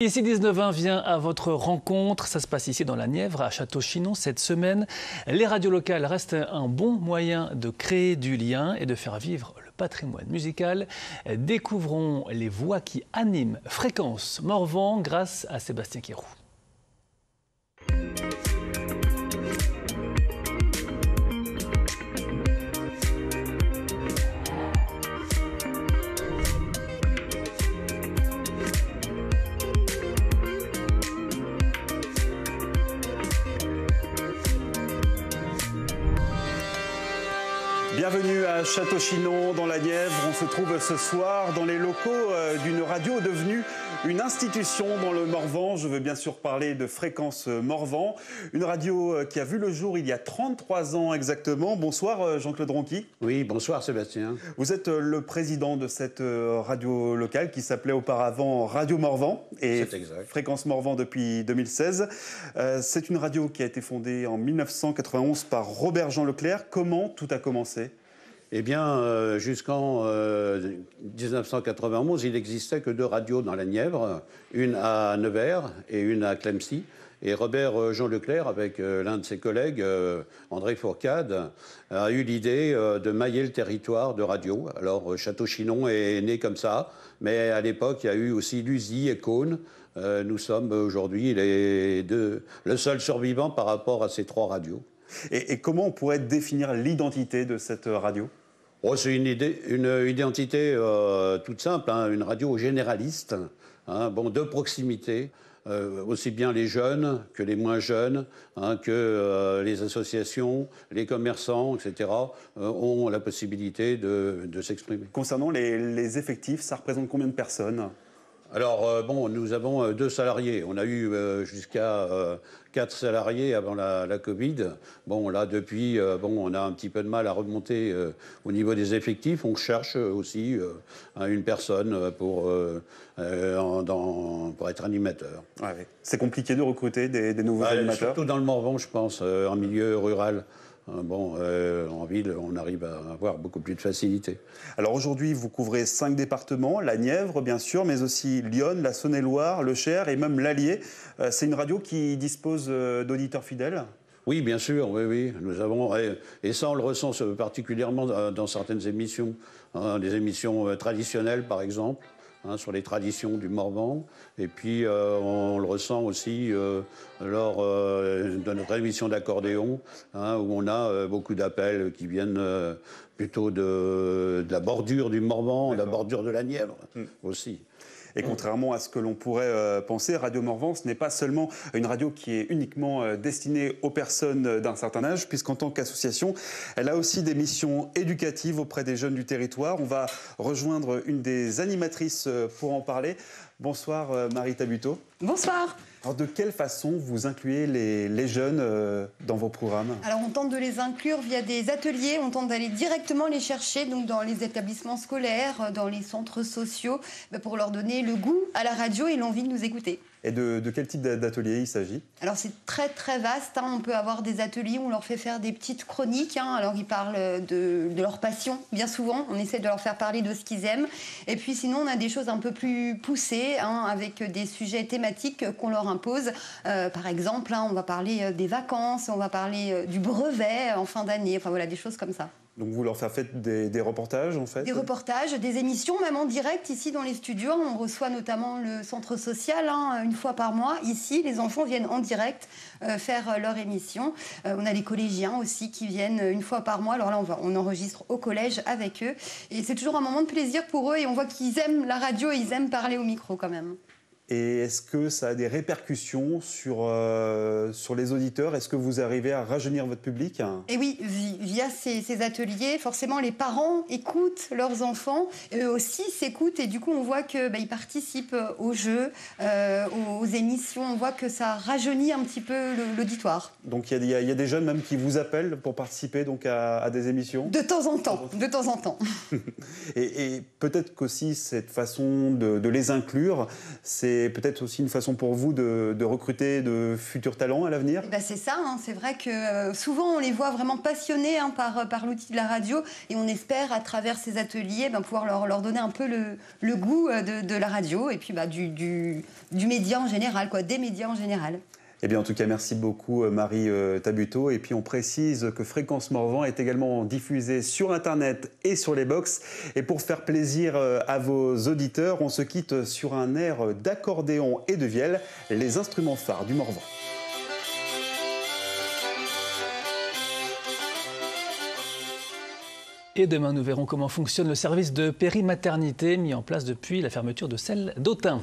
Ici 19h vient à votre rencontre, ça se passe ici dans la Nièvre, à Château-Chinon cette semaine. Les radios locales restent un bon moyen de créer du lien et de faire vivre le patrimoine musical. Découvrons les voix qui animent Fréquence Morvan grâce à Sébastien Quéroux. Bienvenue à Château-Chinon, dans la Nièvre. On se trouve ce soir dans les locaux d'une radio devenue une institution dans le Morvan. Je veux bien sûr parler de Fréquence Morvan, une radio qui a vu le jour il y a 33 ans exactement. Bonsoir Jean-Claude Ronqui. Oui, bonsoir Sébastien. Vous êtes le président de cette radio locale qui s'appelait auparavant Radio Morvan et Fréquence Morvan depuis 2016. C'est une radio qui a été fondée en 1991 par Robert-Jean Leclerc. Comment tout a commencé ? Eh bien, jusqu'en 1991, il n'existait que deux radios dans la Nièvre, une à Nevers et une à Clemcy. Et Robert-Jean Leclerc, avec l'un de ses collègues, André Fourcade, a eu l'idée de mailler le territoire de radio. Alors, Château-Chinon est né comme ça, mais à l'époque, il y a eu aussi Luzy et Caunes. Nous sommes aujourd'hui le seul survivant par rapport à ces trois radios. Et comment on pourrait définir l'identité de cette radio ? Oh, c'est une identité toute simple, hein, une radio généraliste, hein, de proximité, aussi bien les jeunes que les moins jeunes, hein, que les associations, les commerçants, etc., ont la possibilité de s'exprimer. Concernant les effectifs, ça représente combien de personnes ? Alors, nous avons 2 salariés. On a eu jusqu'à 4 salariés avant la Covid. Bon, là, depuis, on a un petit peu de mal à remonter au niveau des effectifs. On cherche aussi une personne pour être animateur. Ah oui. C'est compliqué de recruter des nouveaux animateurs ? Surtout dans le Morvan, je pense, en milieu rural. En ville, on arrive à avoir beaucoup plus de facilité. Alors aujourd'hui, vous couvrez 5 départements, la Nièvre bien sûr, mais aussi Lyon, la Saône-et-Loire, le Cher et même l'Allier. C'est une radio qui dispose d'auditeurs fidèles ? Oui, bien sûr, oui. Nous avons, et ça on le ressent particulièrement dans certaines émissions, hein, des émissions traditionnelles par exemple. Hein, sur les traditions du Morvan. Et puis, on le ressent aussi lors de notre émission d'accordéon, hein, où on a beaucoup d'appels qui viennent plutôt de la bordure du Morvan, de la bordure de la Nièvre aussi. Et contrairement à ce que l'on pourrait penser, Radio Morvan, ce n'est pas seulement une radio qui est uniquement destinée aux personnes d'un certain âge, puisqu'en tant qu'association, elle a aussi des missions éducatives auprès des jeunes du territoire. On va rejoindre une des animatrices pour en parler. Bonsoir Marie Tabuteau. Bonsoir. Alors de quelle façon vous incluez les jeunes dans vos programmes ? Alors on tente de les inclure via des ateliers, on tente d'aller directement les chercher donc dans les établissements scolaires, dans les centres sociaux, pour leur donner le goût à la radio et l'envie de nous écouter. Et de quel type d'atelier il s'agit ? Alors c'est très très vaste, hein. On peut avoir des ateliers où on leur fait faire des petites chroniques, hein. Alors ils parlent de leur passion, bien souvent, on essaie de leur faire parler de ce qu'ils aiment. Et puis sinon on a des choses un peu plus poussées, hein, avec des sujets thématiques qu'on leur impose. Par exemple, hein, on va parler des vacances, on va parler du brevet en fin d'année, enfin voilà, des choses comme ça. Donc vous leur faites des reportages en fait ? Des reportages, des émissions même en direct ici dans les studios. On reçoit notamment le centre social une fois par mois. Ici, les enfants viennent en direct faire leur émission. On a les collégiens aussi qui viennent une fois par mois. Alors là, on enregistre au collège avec eux. Et c'est toujours un moment de plaisir pour eux. Et on voit qu'ils aiment la radio et ils aiment parler au micro quand même. Et est-ce que ça a des répercussions sur les auditeurs ? Est-ce que vous arrivez à rajeunir votre public ? Et oui, via ces ateliers, forcément, les parents écoutent leurs enfants, eux aussi s'écoutent, et du coup, on voit qu'ils participent aux jeux, aux émissions, on voit que ça rajeunit un petit peu l'auditoire. Donc il y a des jeunes même qui vous appellent pour participer donc, à des émissions ? De temps en temps. Et peut-être qu'aussi cette façon de les inclure, c'est c'est peut-être aussi une façon pour vous de recruter de futurs talents à l'avenir? Ben c'est ça, hein, c'est vrai que souvent on les voit vraiment passionnés par l'outil de la radio et on espère à travers ces ateliers pouvoir leur donner un peu le goût de la radio et puis du média en général, des médias en général. Eh bien, en tout cas, merci beaucoup Marie Tabuteau. Et puis, on précise que Fréquence Morvan est également diffusée sur Internet et sur les box. Et pour faire plaisir à vos auditeurs, on se quitte sur un air d'accordéon et de vielle, les instruments phares du Morvan. Et demain, nous verrons comment fonctionne le service de péri-maternité mis en place depuis la fermeture de celle d'Autun.